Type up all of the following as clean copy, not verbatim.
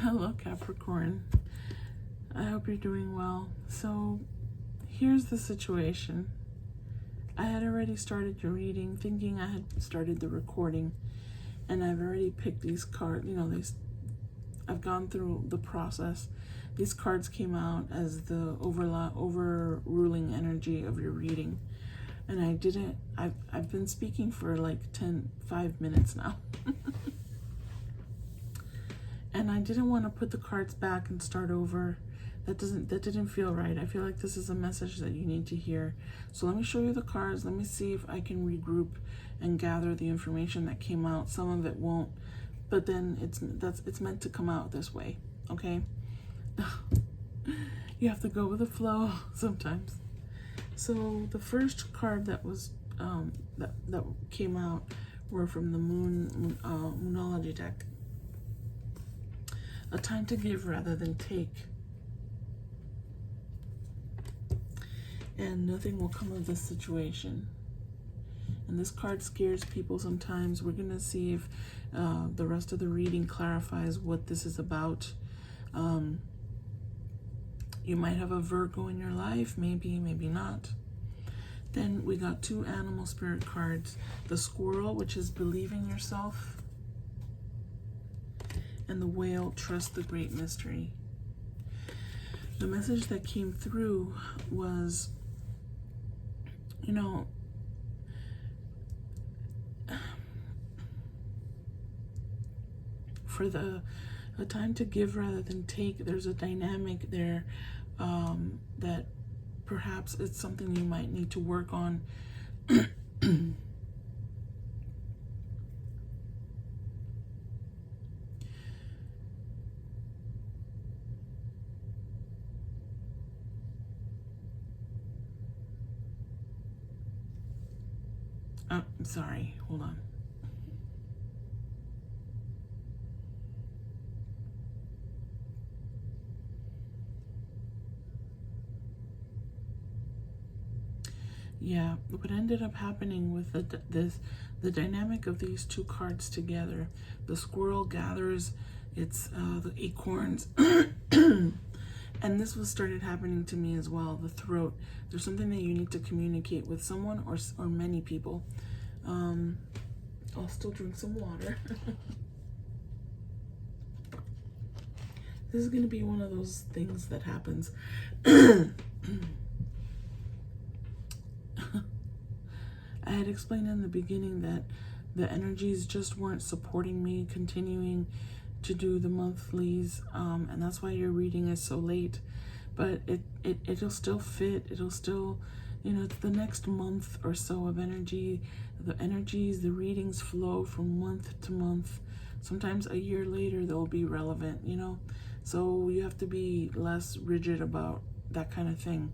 Hello, Capricorn. I hope you're doing well. So, here's the situation. I had already started your reading, thinking I had started the recording, and I've already picked these cards. I've gone through the process. These cards came out as the overruling energy of your reading. And I've been speaking for like 5 minutes now. And I didn't want to put the cards back and start over. That didn't feel right. I feel like this is a message that you need to hear. So let me show you the cards. Let me see if I can regroup and gather the information that came out. Some of it won't, but then it's meant to come out this way, okay? You have to go with the flow sometimes. So the first card that was that came out were from the Moonology deck. A time to give rather than take. And nothing will come of this situation. And this card scares people sometimes. We're going to see if the rest of the reading clarifies what this is about. You might have a Virgo in your life, maybe not. Then we got 2 animal spirit cards. The squirrel, which is believe in yourself. And the whale, trust the great mystery. The message that came through was, for a time to give rather than take, there's a dynamic there that perhaps it's something you might need to work on. Oh, I'm sorry, hold on. Yeah, what ended up happening with the dynamic of these 2 cards together, the squirrel gathers the acorns, and this was started happening to me as well. The throat. There's something that you need to communicate with someone or many people. I'll still drink some water. This is going to be one of those things that happens. I had explained in the beginning that the energies just weren't supporting me continuing to do the monthlies, and that's why your reading is so late. But it'll still fit. It'll still, it's the next month or so of energy. The energies, the readings flow from month to month. Sometimes a year later they'll be relevant, So you have to be less rigid about that kind of thing.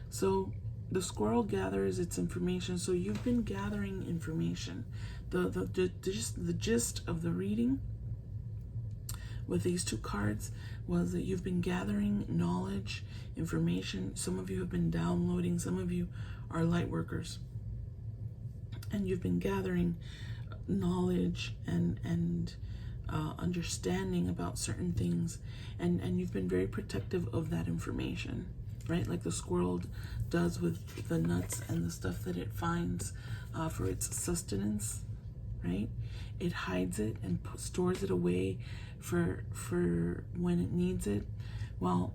So the squirrel gathers its information. So you've been gathering information. The gist of the reading with these 2 cards was that you've been gathering knowledge, information. Some of you have been downloading. Some of you are light workers. And you've been gathering knowledge and understanding about certain things. And you've been very protective of that information. Right, like the squirrel does with the nuts and the stuff that it finds for its sustenance, right? It hides it and stores it away for when it needs it. Well,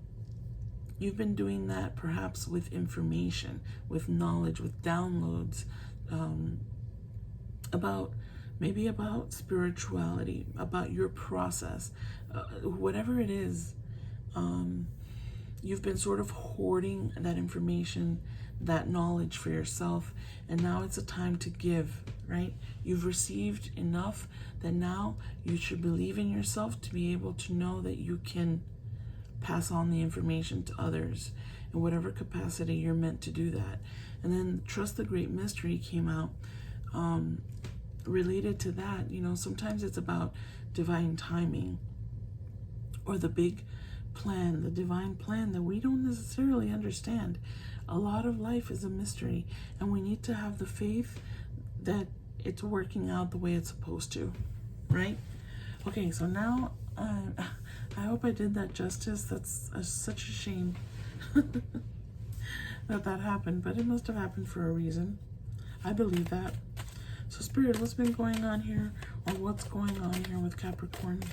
you've been doing that perhaps with information, with knowledge, with downloads about spirituality, about your process, whatever it is. You've been sort of hoarding that information, that knowledge for yourself, and now it's a time to give, right? You've received enough that now you should believe in yourself to be able to know that you can pass on the information to others in whatever capacity you're meant to do that. And then Trust the Great Mystery came out related to that. Sometimes it's about divine timing or the big plan, the divine plan that we don't necessarily understand. A lot of life is a mystery, and we need to have the faith that it's working out the way it's supposed to, right? Okay, so now I hope I did that justice. That's such a shame that happened, but it must have happened for a reason. I believe that. So Spirit, what's been going on here, or what's going on here with Capricorn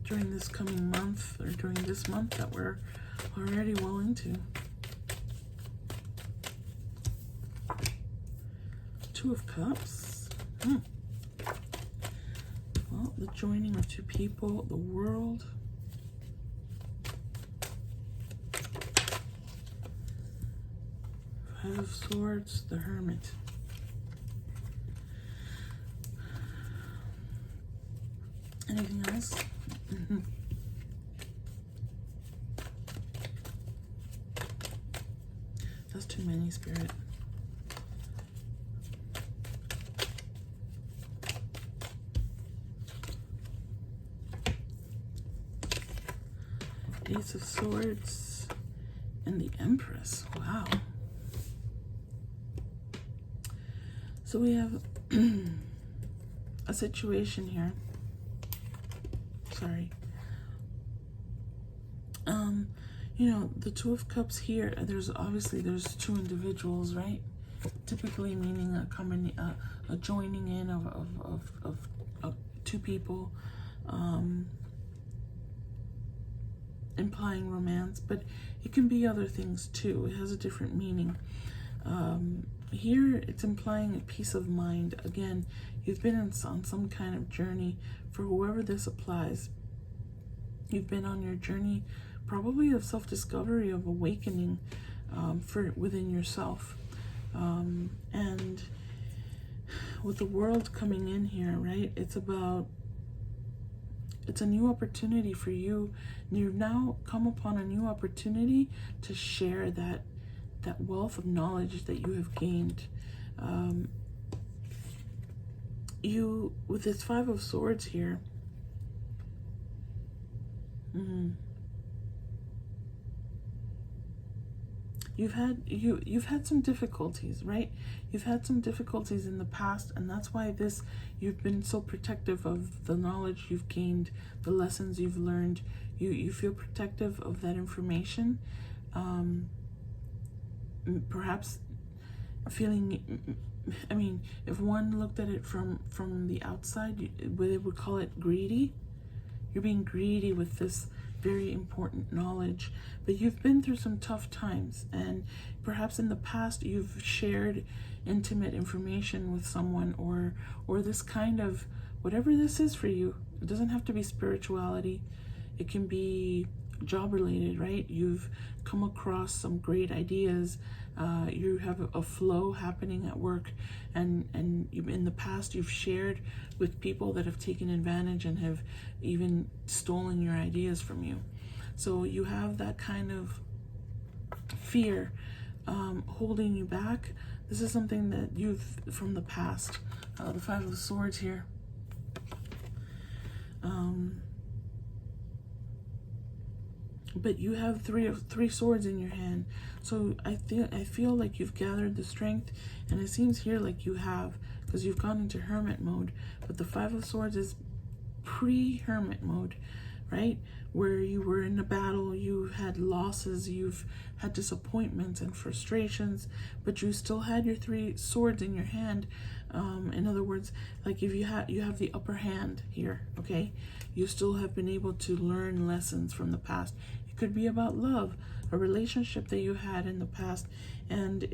during this coming month, or during this month that we're already well into? Two of Cups. Well, the joining of two people, the world. Five of Swords, the Hermit. Anything else? That's too many, Spirit. Ace of Swords and the Empress. Wow. So we have a situation here. Sorry. You know, the Two of Cups here, there's two individuals, right? Typically meaning a joining in of two people, implying romance, but it can be other things too. It has a different meaning. Here it's implying a peace of mind. Again, you've been on some kind of journey. For whoever this applies, you've been on your journey probably of self-discovery, of awakening within yourself. And with the world coming in here, right, it's a new opportunity for you. You've now come upon a new opportunity to share that wealth of knowledge that you have gained. You, with this Five of Swords here, you've had some difficulties, right? You've had some difficulties in the past, and that's why you've been so protective of the knowledge you've gained, the lessons you've learned. You feel protective of that information. Perhaps feeling, I mean, if one looked at it from the outside, they would call it greedy. You're being greedy with this very important knowledge, but you've been through some tough times, and perhaps in the past you've shared intimate information with someone, or this kind of, whatever this is for you. It doesn't have to be spirituality. It can be job related, right? You've come across some great ideas. You have a flow happening at work, and in the past you've shared with people that have taken advantage and have even stolen your ideas from you. So you have that kind of fear holding you back. This is something that you've from the past. The Five of Swords here. But you have three swords in your hand. So I feel like you've gathered the strength, and it seems here like you have, because you've gone into hermit mode. But the Five of Swords is pre-hermit mode, right? Where you were in a battle, you had losses, you've had disappointments and frustrations, but you still had your three swords in your hand. In other words, like if you have the upper hand here, okay? You still have been able to learn lessons from the past. It could be about love, a relationship that you had in the past, and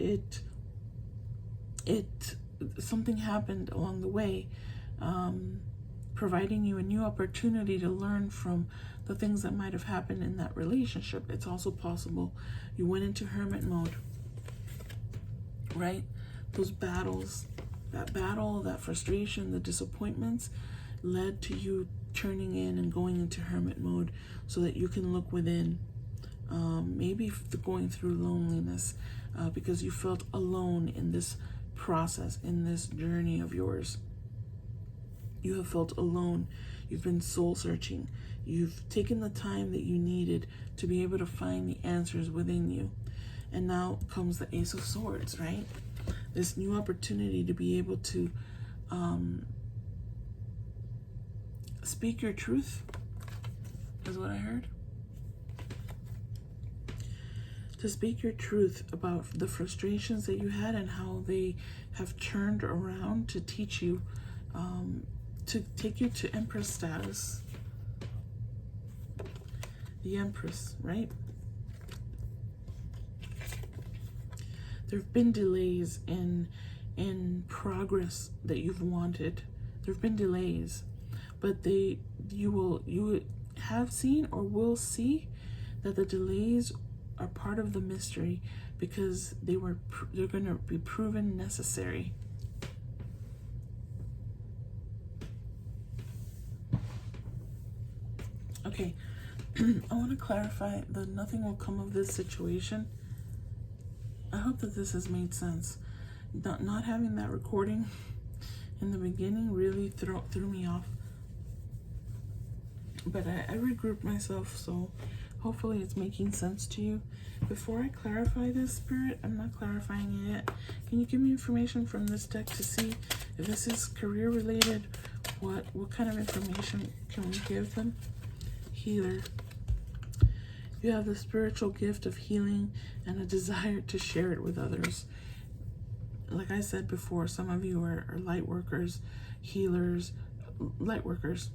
something happened along the way, providing you a new opportunity to learn from the things that might have happened in that relationship. It's also possible you went into hermit mode, right? Those battles, that frustration, the disappointments led to you turning in and going into hermit mode so that you can look within. Maybe going through loneliness because you felt alone in this process, in this journey of yours. You have felt alone. You've been soul searching. You've taken the time that you needed to be able to find the answers within you. And now comes the Ace of Swords, right? This new opportunity to be able to speak your truth, is what I heard. To speak your truth about the frustrations that you had and how they have turned around to teach you, to take you to Empress status. The Empress, right? There have been delays in progress that you've wanted. There have been delays, but you have seen or will see that the delays are part of the mystery, because they're going to be proven necessary. Okay, I want to clarify that nothing will come of this situation. I hope that this has made sense. Not having that recording in the beginning really threw me off. But I regrouped myself, so hopefully it's making sense to you. Before I clarify this, Spirit, I'm not clarifying it yet. Can you give me information from this deck to see if this is career related? What kind of information can we give them? Healer. You have the spiritual gift of healing and a desire to share it with others. Like I said before, some of you are light workers, healers, light workers.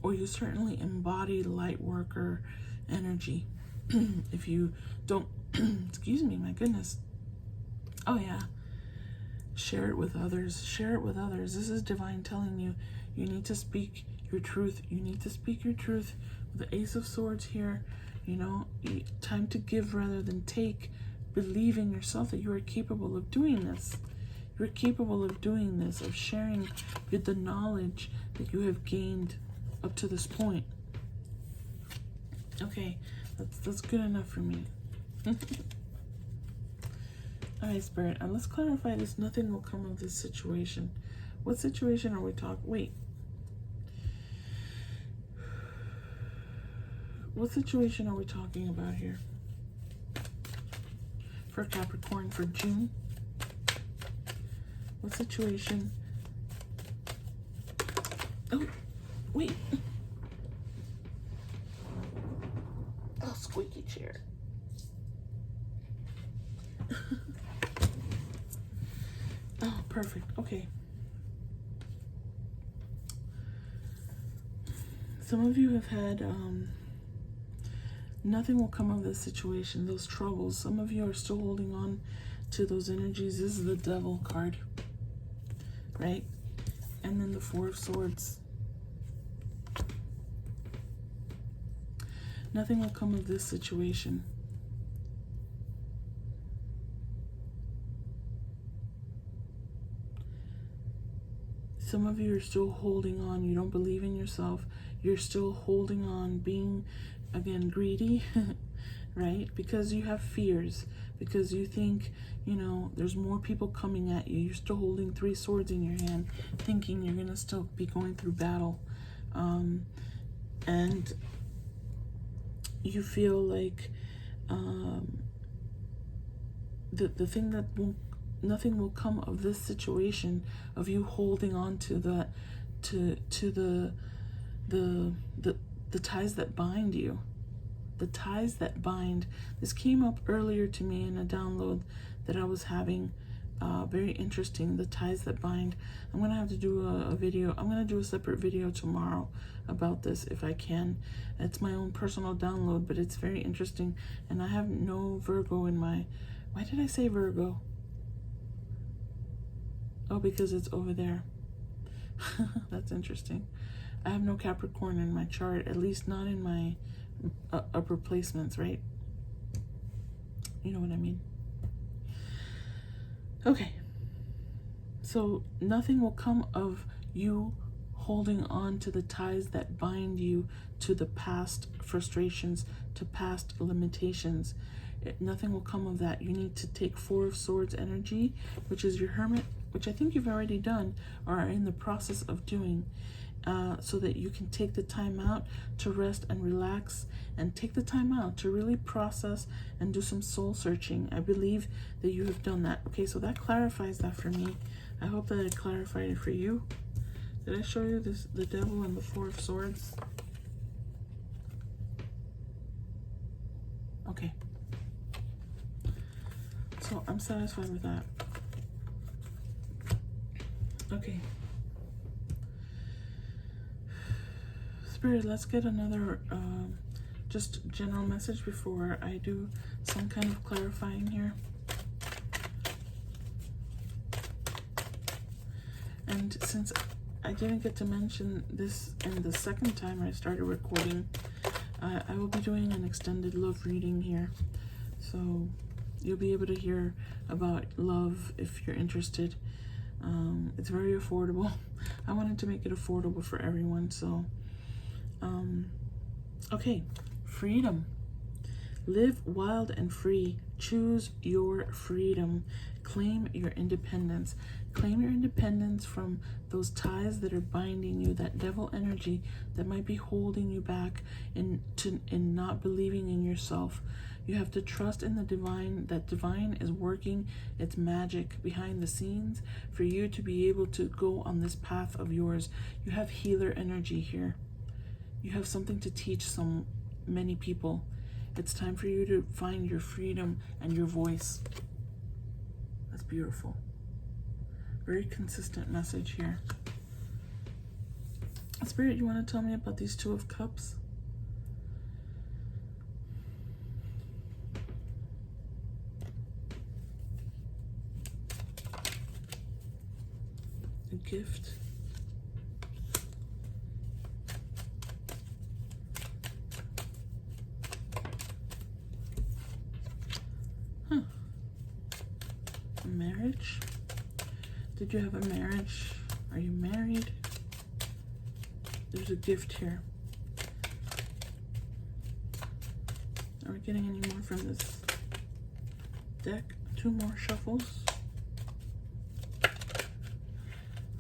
Or you certainly embody light worker energy. If you don't, excuse me, my goodness. Oh yeah. Share it with others. Share it with others. This is divine telling you, you need to speak your truth. You need to speak your truth. With the Ace of Swords here, you know, time to give rather than take. Believe in yourself that you are capable of doing this. You're capable of doing this, of sharing the knowledge that you have gained up to this point. Okay, that's good enough for me. Alright, Spirit, and let's clarify this. Nothing will come of this situation. What situation are we talking? Wait. What situation are we talking about here? For Capricorn for June? What situation? Oh, wait. Oh, squeaky chair. Oh, perfect. Okay. Some of you have had, nothing will come of this situation, those troubles. Some of you are still holding on to those energies. This is the Devil card, right? And then the Four of Swords. Nothing will come of this situation. Some of you are still holding on. You don't believe in yourself. You're still holding on, being, again, greedy, right? Because you have fears. Because you think, you know, there's more people coming at you. You're still holding 3 swords in your hand, thinking you're going to still be going through battle. And you feel like the thing that nothing will come of this situation of you holding on to that, to the ties that bind you. The ties that bind. This came up earlier to me in a download that I was having. Very interesting. The ties that bind. I'm going to have to do a video. I'm going to do a separate video tomorrow about this if I can. It's my own personal download, but it's very interesting. And I have no Virgo in my... Why did I say Virgo? Oh, because it's over there. That's interesting. I have no Capricorn in my chart, at least not in my upper placements, right? You know what I mean? Okay. So nothing will come of you holding on to the ties that bind you to the past frustrations, to past limitations. Nothing will come of that. You need to take Four of Swords energy, which is your Hermit, which I think you've already done or are in the process of doing, so that you can take the time out to rest and relax, and take the time out to really process and do some soul searching. I believe that you have done that. Okay, so that clarifies that for me. I hope that it clarified it for you. Did I show you this, the devil and the Four of Swords? Okay. So I'm satisfied with that. Okay. Spirit, let's get another just general message before I do some kind of clarifying here. And since I didn't get to mention this in the second time I started recording, I will be doing an extended love reading here. So you'll be able to hear about love if you're interested. It's very affordable. I wanted to make it affordable for everyone. So, okay, freedom. Live wild and free. Choose your freedom. Claim your independence. Claim your independence from those ties that are binding you, that devil energy that might be holding you back in not believing in yourself. You have to trust in the divine, that divine is working its magic behind the scenes for you to be able to go on this path of yours. You have healer energy here. You have something to teach many people. It's time for you to find your freedom and your voice. That's beautiful. Very consistent message here. Spirit, you want to tell me about these Two of Cups? A gift. Huh. A marriage. Did you have a marriage? Are you married? There's a gift here. Are we getting any more from this deck? 2 more shuffles.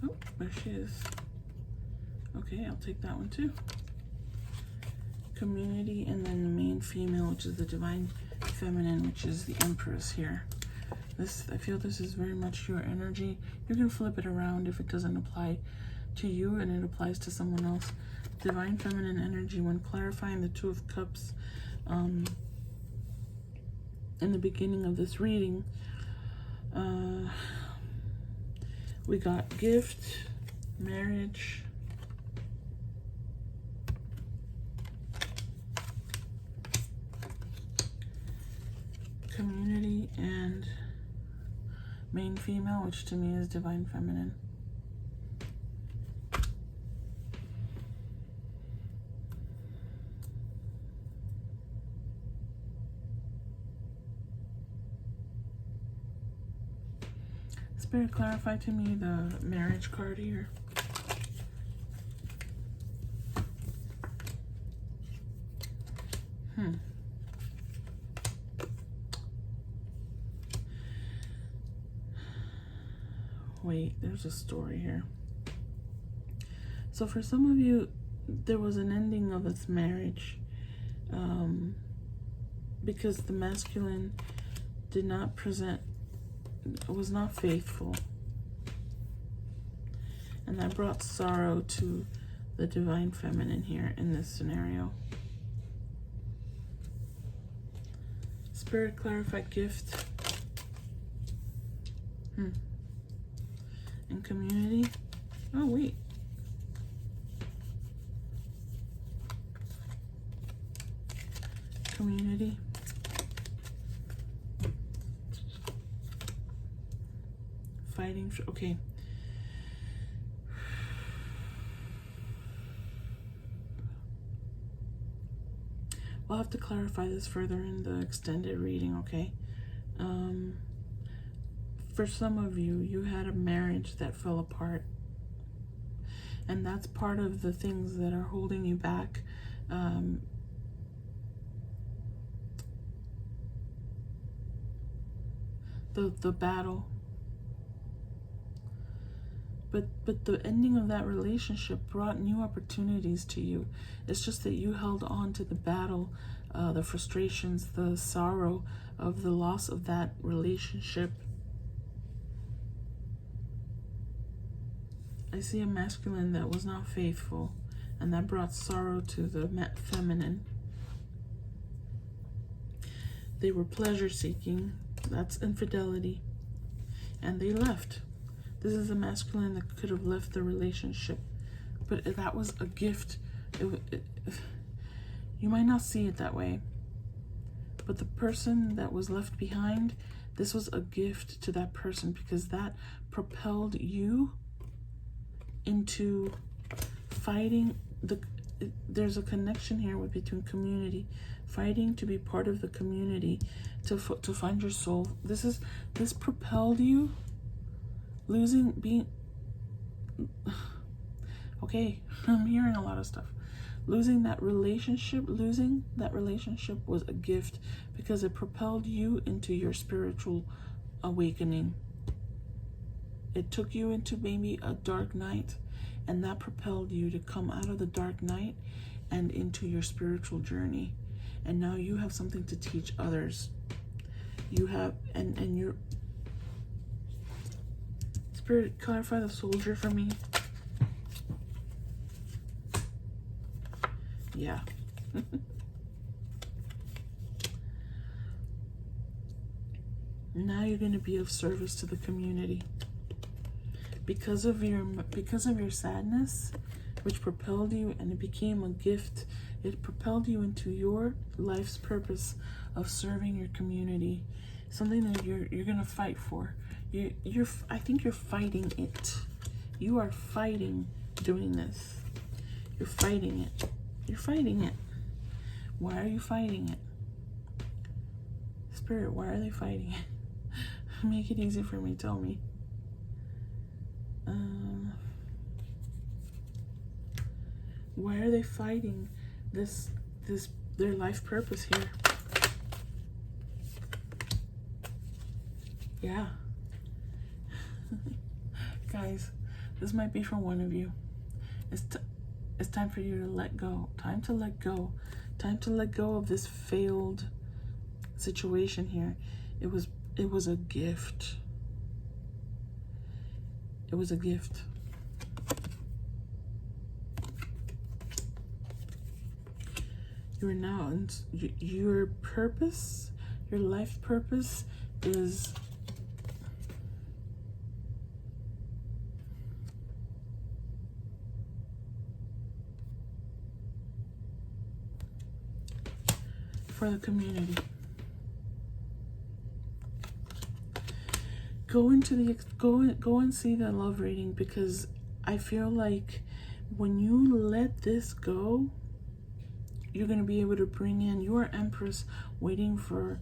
Oh, there she is. Okay, I'll take that one too. Community, and then the main female, which is the divine feminine, which is the Empress here. I feel this is very much your energy. You can flip it around if it doesn't apply to you and it applies to someone else. Divine feminine energy, when clarifying the Two of Cups in the beginning of this reading, we got gift, marriage, community, and main female, which to me is divine feminine. Spirit, clarify to me the marriage card here. Wait, there's a story here. So for some of you, there was an ending of this marriage because the masculine was not faithful. And that brought sorrow to the divine feminine here in this scenario. Spirit, clarify gift. And community. Oh, wait. Community. Fighting for, okay. We'll have to clarify this further in the extended reading, okay? For some of you, you had a marriage that fell apart. And that's part of the things that are holding you back. The battle. But the ending of that relationship brought new opportunities to you. It's just that you held on to the battle, the frustrations, the sorrow of the loss of that relationship. I see a masculine that was not faithful, and that brought sorrow to the feminine. They were pleasure seeking. That's infidelity. And they left. This is a masculine that could have left the relationship, but that was a gift. You might not see it that way, but the person that was left behind, this was a gift to that person, because that propelled you into fighting there's a connection here between community, fighting to be part of the community, to find your soul. This propelled you, okay, I'm hearing a lot of stuff. Losing that relationship was a gift, because it propelled you into your spiritual awakening. It took you into maybe a dark night, and that propelled you to come out of the dark night and into your spiritual journey. And now you have something to teach others. You have, and your Spirit, clarify the soldier for me. Yeah. Now you're going to be of service to the community. Because of your sadness, which propelled you, and it became a gift, it propelled you into your life's purpose of serving your community, something that you're gonna fight for. I think you're fighting it. You are fighting doing this. You're fighting it. You're fighting it. Why are you fighting it? Spirit, why are they fighting it? Make it easy for me. Tell me. Why are they fighting their life purpose here? Yeah. Guys, this might be for one of you. It's time for you to let go. Time to let go. Time to let go of this failed situation here. It was a gift. It was a gift. You are now, your purpose, your life purpose is for the community. Go and see the love reading, because I feel like when you let this go, you're going to be able to bring in your Empress, waiting for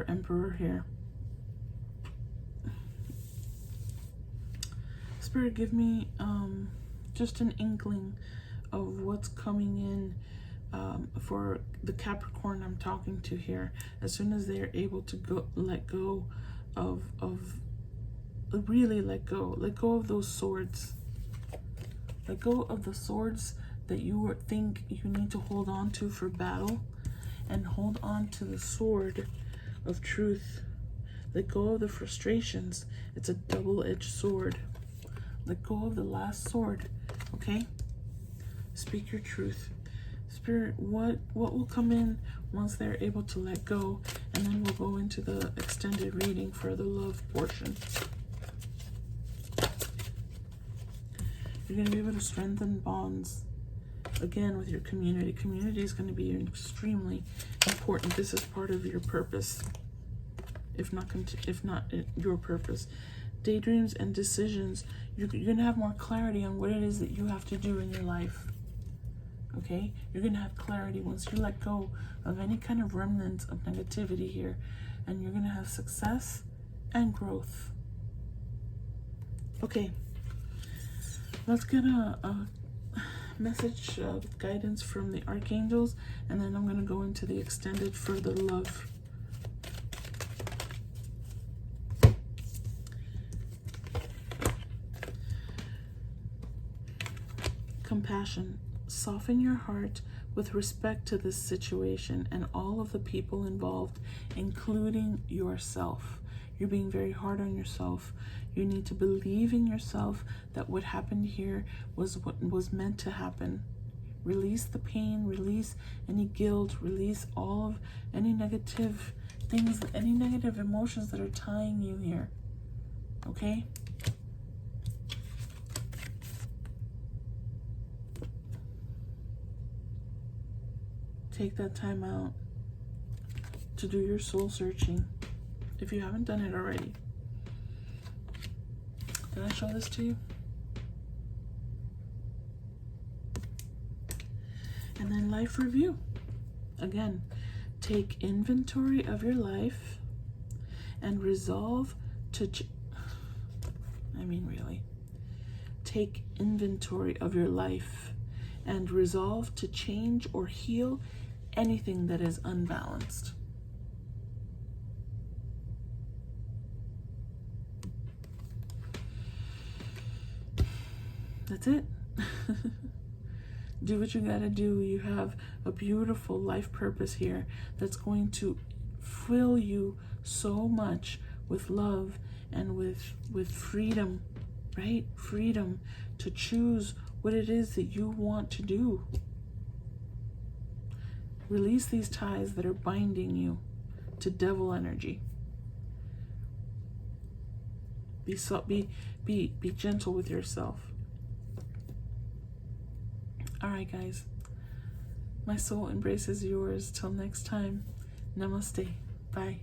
Emperor here. Spirit, give me just an inkling of what's coming in for the Capricorn I'm talking to here. As soon as they're able to let go of really let go of those swords. Let go of the swords that you think you need to hold on to for battle, and hold on to the sword of truth. Let go of the frustrations. It's a double-edged sword. Let go of the last sword, okay? Speak your truth. Spirit, what will come in once they're able to let go, and then we'll go into the extended reading for the love portion. You're going to be able to strengthen bonds again with your community. Community is going to be extremely important. This is part of your purpose, if not your purpose. Daydreams and decisions. You're going to have more clarity on what it is that you have to do in your life. Okay? You're going to have clarity once you let go of any kind of remnants of negativity here, and you're going to have success and growth. Okay. Let's get a message of guidance from the archangels, and then I'm going to go into the extended further love. Compassion. Soften your heart with respect to this situation and all of the people involved, including yourself. You're being very hard on yourself. You need to believe in yourself that what happened here was what was meant to happen. Release the pain, release any guilt, release all of any negative things, any negative emotions that are tying you here. Okay? Take that time out to do your soul searching if you haven't done it already. Did I show this to you? And then life review. Again, take inventory of your life and resolve to really take inventory of your life and resolve to change or heal anything that is unbalanced. That's it. Do what you gotta do. You have a beautiful life purpose here that's going to fill you so much with love and with freedom, right? Freedom to choose what it is that you want to do. Release these ties that are binding you to devil energy. Be gentle with yourself. All right, guys. My soul embraces yours. Till next time. Namaste. Bye.